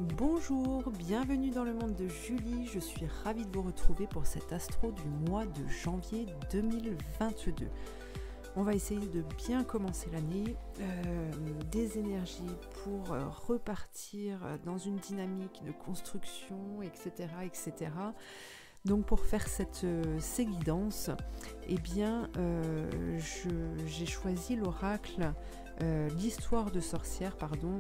Bonjour, bienvenue dans le monde de Julie, je suis ravie de vous retrouver pour cet astro du mois de janvier 2022. On va essayer de bien commencer l'année, des énergies pour repartir dans une dynamique de construction, etc. etc. Donc pour faire ces guidances, eh bien, j'ai choisi l'oracle l'histoire de sorcière,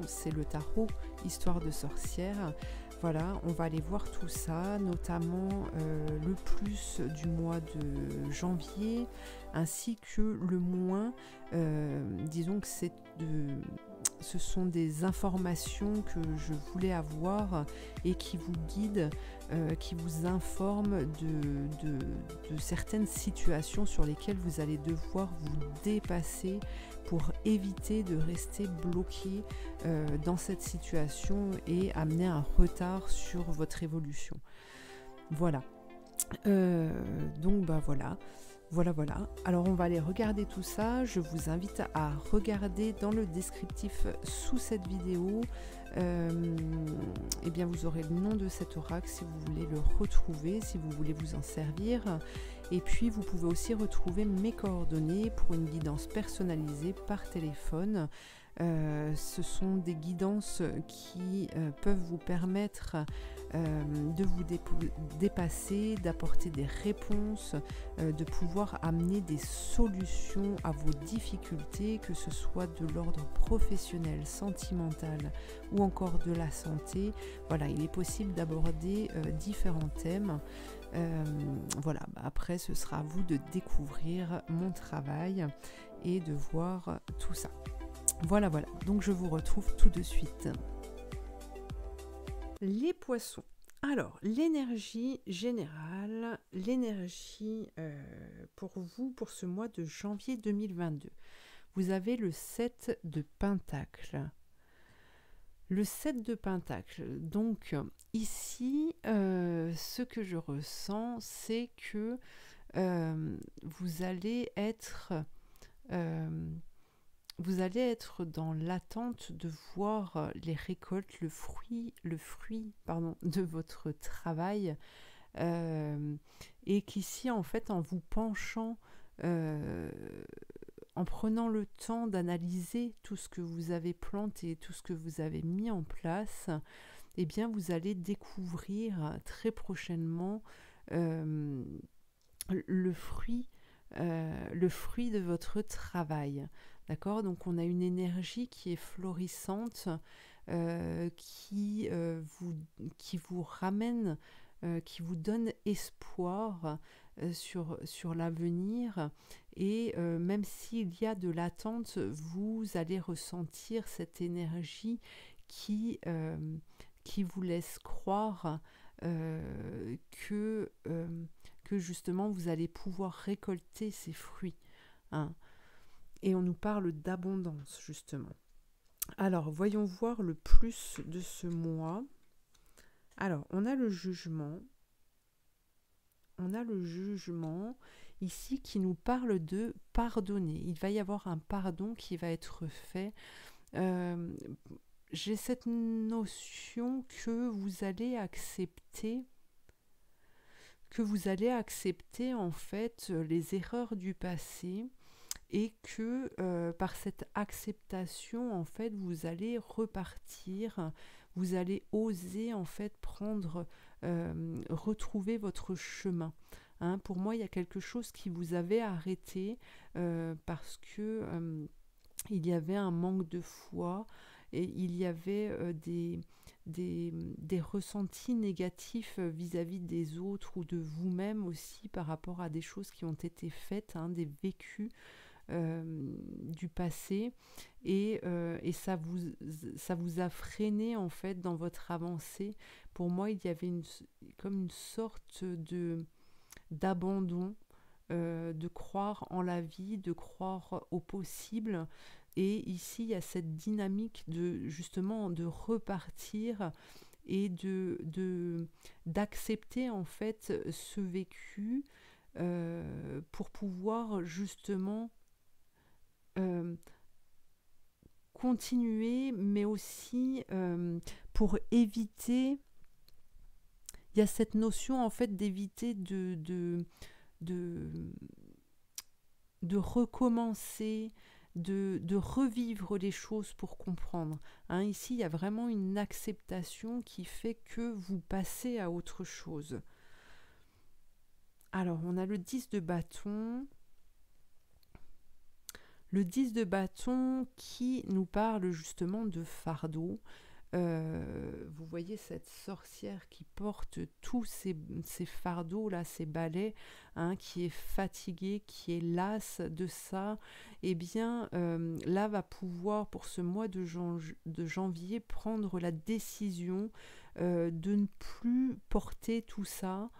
c'est le tarot Histoire de sorcière. Voilà, on va aller voir tout ça, notamment le plus du mois de janvier, ainsi que le moins. Disons que ce sont des informations que je voulais avoir et qui vous guident, qui vous informent de certaines situations sur lesquelles vous allez devoir vous dépasser pour éviter de rester bloqué dans cette situation et amener un retard sur votre évolution. Voilà. Donc voilà. Voilà. Alors on va aller regarder tout ça. Je vous invite à regarder dans le descriptif sous cette vidéo. Eh bien vous aurez le nom de cet oracle si vous voulez le retrouver, si vous voulez vous en servir. Et puis vous pouvez aussi retrouver mes coordonnées pour une guidance personnalisée par téléphone. Ce sont des guidances qui peuvent vous permettre de vous dépasser, d'apporter des réponses, de pouvoir amener des solutions à vos difficultés, que ce soit de l'ordre professionnel, sentimental ou encore de la santé. Voilà, il est possible d'aborder différents thèmes. Voilà, après ce sera à vous de découvrir mon travail et de voir tout ça. Voilà, donc je vous retrouve tout de suite. Les poissons. Alors, l'énergie générale, l'énergie pour vous, pour ce mois de janvier 2022. Vous avez le 7 de Pentacle. Le 7 de Pentacle. Donc, ici, ce que je ressens, c'est que vous allez être dans l'attente de voir les récoltes, le fruit de votre travail, et qu'ici en fait en vous penchant, en prenant le temps d'analyser tout ce que vous avez planté, tout ce que vous avez mis en place, eh bien vous allez découvrir très prochainement le fruit de votre travail. D'accord ? Donc on a une énergie qui est florissante, qui vous ramène, qui vous donne espoir sur l'avenir, et même s'il y a de l'attente, vous allez ressentir cette énergie qui vous laisse croire que justement vous allez pouvoir récolter ces fruits. Hein. Et on nous parle d'abondance, justement. Alors, voyons voir le plus de ce mois. Alors, on a le jugement. On a le jugement ici qui nous parle de pardonner. Il va y avoir un pardon qui va être fait. J'ai cette notion que vous allez accepter en fait les erreurs du passé, et que par cette acceptation, en fait, vous allez repartir, vous allez oser, en fait, retrouver votre chemin. Hein, pour moi, il y a quelque chose qui vous avait arrêté parce que il y avait un manque de foi, et il y avait des ressentis négatifs vis-à-vis des autres ou de vous-même aussi par rapport à des choses qui ont été faites, hein, des vécus du passé, et ça vous a freiné en fait dans votre avancée. Pour moi, il y avait comme une sorte d'abandon, de croire en la vie, de croire au possible, et ici il y a cette dynamique justement de repartir et d'accepter en fait ce vécu pour pouvoir justement continuer, mais aussi pour éviter, il y a cette notion en fait d'éviter de recommencer, de revivre les choses pour comprendre. Hein, ici, il y a vraiment une acceptation qui fait que vous passez à autre chose. Alors, on a le 10 de bâton. Le 10 de bâton qui nous parle justement de fardeau. Vous voyez cette sorcière qui porte tous ces fardeaux-là, ces balais, hein, qui est fatiguée, qui est lasse de ça, eh bien là va pouvoir, pour ce mois de janvier, prendre la décision de ne plus porter tout ça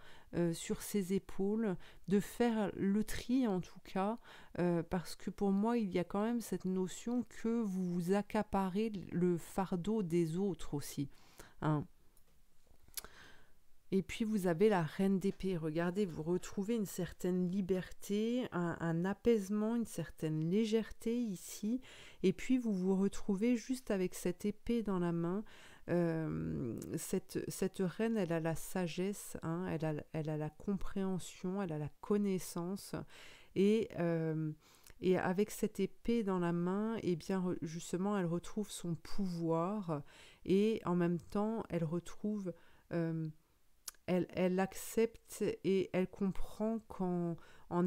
sur ses épaules, de faire le tri en tout cas, parce que pour moi il y a quand même cette notion que vous accaparez le fardeau des autres aussi, hein. Et puis vous avez la reine d'épée, regardez, vous retrouvez une certaine liberté, un apaisement, une certaine légèreté ici, et puis vous vous retrouvez juste avec cette épée dans la main. Cette reine, elle a la sagesse, hein, elle a la compréhension, elle a la connaissance, et avec cette épée dans la main, eh bien justement elle retrouve son pouvoir, et en même temps elle retrouve, elle accepte et elle comprend qu'en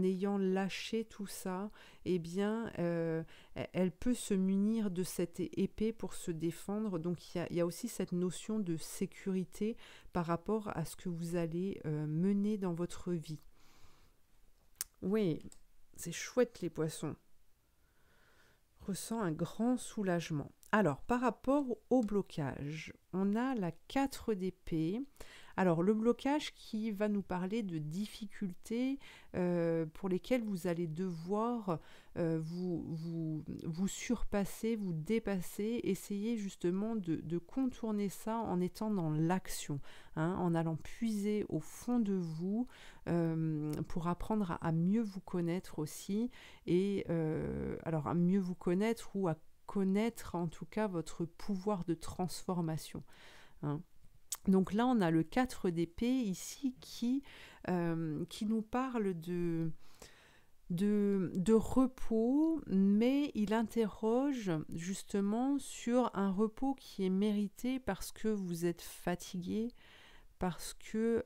ayant lâché tout ça, eh bien, elle peut se munir de cette épée pour se défendre. Donc il y a aussi cette notion de sécurité par rapport à ce que vous allez mener dans votre vie. Oui, c'est chouette les poissons. Ressent un grand soulagement. Alors, par rapport au blocage, on a la 4 d'épée. Alors, le blocage qui va nous parler de difficultés pour lesquelles vous allez devoir vous surpasser, vous dépasser, essayer justement de contourner ça en étant dans l'action, hein, en allant puiser au fond de vous pour apprendre à mieux vous connaître aussi, et alors à mieux vous connaître ou à connaître en tout cas votre pouvoir de transformation, hein. Donc là, on a le 4 d'épée ici qui nous parle de repos, mais il interroge justement sur un repos qui est mérité parce que vous êtes fatigué, parce que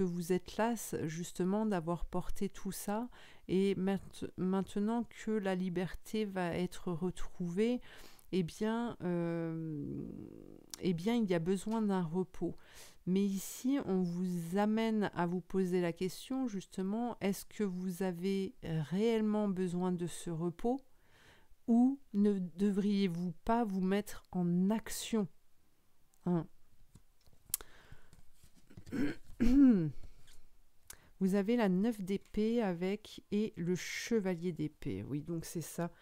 vous êtes lasse justement d'avoir porté tout ça, et maintenant que la liberté va être retrouvée, eh bien, il y a besoin d'un repos. Mais ici, on vous amène à vous poser la question, justement, est-ce que vous avez réellement besoin de ce repos, ou ne devriez-vous pas vous mettre en action, hein? Vous avez la 9 d'épée avec et le chevalier d'épée. Oui, donc c'est ça.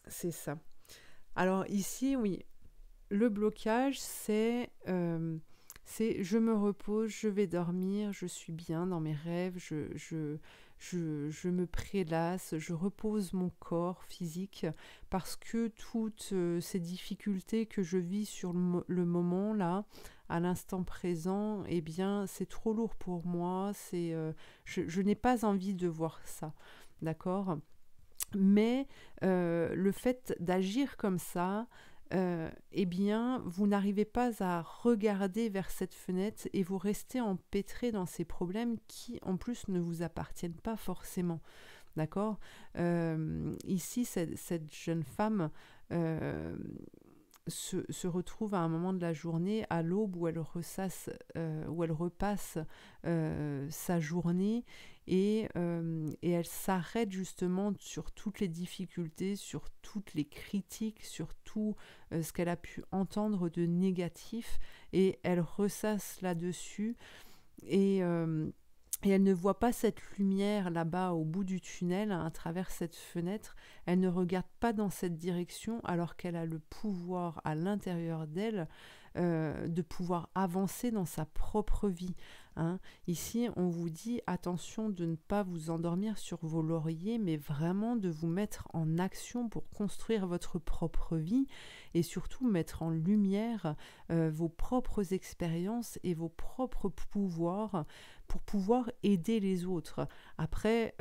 C'est ça. Alors ici, oui, le blocage, c'est je me repose, je vais dormir, je suis bien dans mes rêves, je me prélasse, je repose mon corps physique, parce que toutes ces difficultés que je vis sur le moment là, à l'instant présent, eh bien c'est trop lourd pour moi, je n'ai pas envie de voir ça, d'accord ? Mais le fait d'agir comme ça, eh bien, vous n'arrivez pas à regarder vers cette fenêtre et vous restez empêtré dans ces problèmes qui, en plus, ne vous appartiennent pas forcément. D'accord ? Ici, cette jeune femme se retrouve à un moment de la journée, à l'aube, où elle repasse sa journée, et elle s'arrête justement sur toutes les difficultés, sur toutes les critiques, sur tout ce qu'elle a pu entendre de négatif, et elle ressasse là-dessus, et elle ne voit pas cette lumière là-bas au bout du tunnel, à travers cette fenêtre. Elle ne regarde pas dans cette direction, alors qu'elle a le pouvoir à l'intérieur d'elle de pouvoir avancer dans sa propre vie, hein. Ici, on vous dit attention de ne pas vous endormir sur vos lauriers, mais vraiment de vous mettre en action pour construire votre propre vie et surtout mettre en lumière vos propres expériences et vos propres pouvoirs pour pouvoir aider les autres. Après,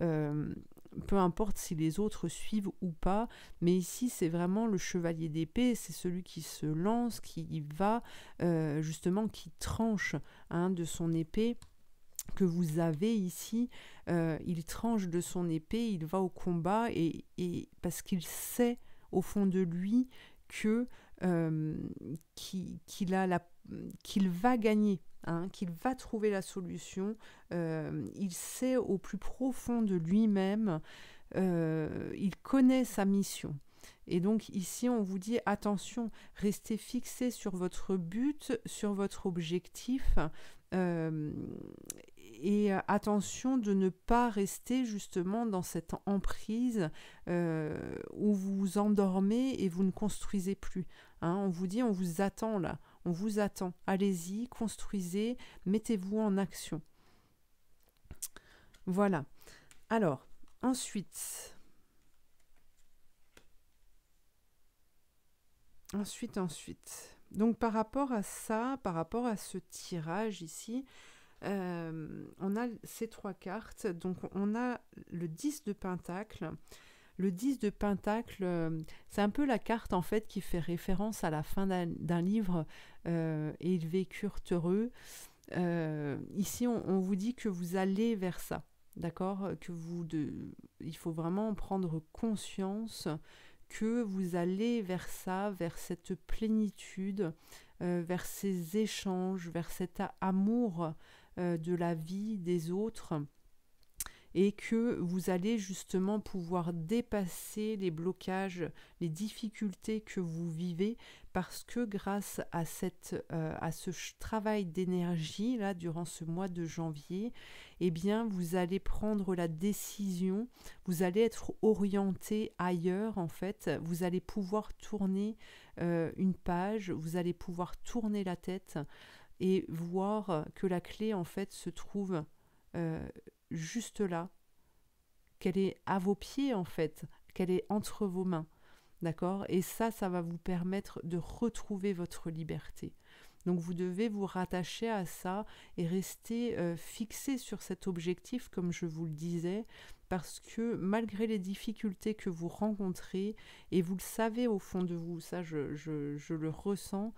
peu importe si les autres suivent ou pas, mais ici c'est vraiment le chevalier d'épée, c'est celui qui se lance, qui va justement, qui tranche de son épée que vous avez ici. Il tranche de son épée, il va au combat et parce qu'il sait au fond de lui que qu'il va gagner. Qu'il va trouver la solution. Il sait au plus profond de lui-même, il connaît sa mission. Et donc ici, on vous dit attention, restez fixé sur votre but, sur votre objectif, et attention de ne pas rester justement dans cette emprise où vous vous endormez et vous ne construisez plus. On vous dit, on vous attend là. On vous attend. Allez-y, construisez, mettez-vous en action. Voilà. Alors, ensuite. Donc, par rapport à ça, par rapport à ce tirage ici, on a ces 3 cartes. Donc, on a le 10 de Pentacle. Le 10 de Pentacle, c'est un peu la carte en fait qui fait référence à la fin d'un livre et ils vécurent heureux. Ici, on vous dit que vous allez vers ça, d'accord ? Il faut vraiment prendre conscience que vous allez vers ça, vers cette plénitude, vers ces échanges, vers cet amour de la vie, des autres. Et que vous allez justement pouvoir dépasser les blocages, les difficultés que vous vivez, parce que grâce à ce travail d'énergie là durant ce mois de janvier, eh bien vous allez prendre la décision, vous allez être orienté ailleurs en fait, vous allez pouvoir tourner une page, vous allez pouvoir tourner la tête et voir que la clé en fait se trouve juste là, qu'elle est à vos pieds en fait, qu'elle est entre vos mains, d'accord ? Et ça va vous permettre de retrouver votre liberté. Donc vous devez vous rattacher à ça et rester fixé sur cet objectif, comme je vous le disais, parce que malgré les difficultés que vous rencontrez, et vous le savez au fond de vous, ça je le ressens,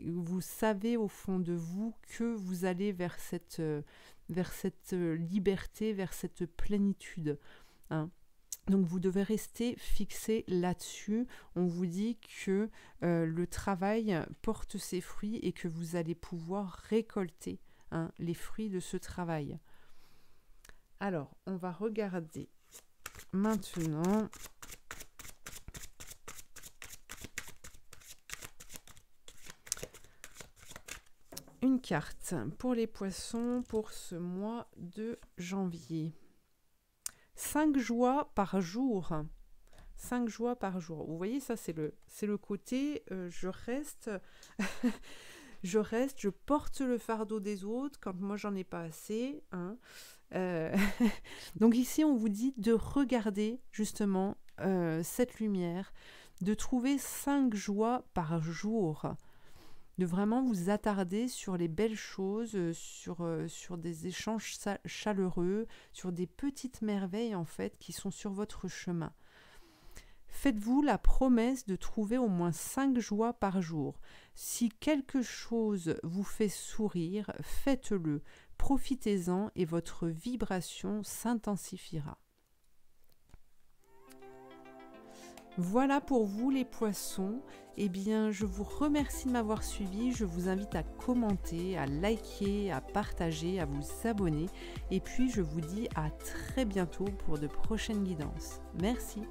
vous savez au fond de vous que vous allez vers cette liberté, vers cette plénitude. Donc vous devez rester fixé là-dessus. On vous dit que le travail porte ses fruits et que vous allez pouvoir récolter les fruits de ce travail. Alors, on va regarder maintenant une carte pour les poissons pour ce mois de janvier. 5 joies par jour. 5 joies par jour. Vous voyez, ça, c'est le côté je reste, je porte le fardeau des autres quand moi, j'en ai pas assez. Donc ici, on vous dit de regarder justement cette lumière, de trouver 5 joies par jour. De vraiment vous attarder sur les belles choses, sur des échanges chaleureux, sur des petites merveilles en fait qui sont sur votre chemin. Faites-vous la promesse de trouver au moins 5 joies par jour. Si quelque chose vous fait sourire, faites-le, profitez-en et votre vibration s'intensifiera. Voilà pour vous les poissons. Eh bien, je vous remercie de m'avoir suivi. Je vous invite à commenter, à liker, à partager, à vous abonner. Et puis, je vous dis à très bientôt pour de prochaines guidances. Merci.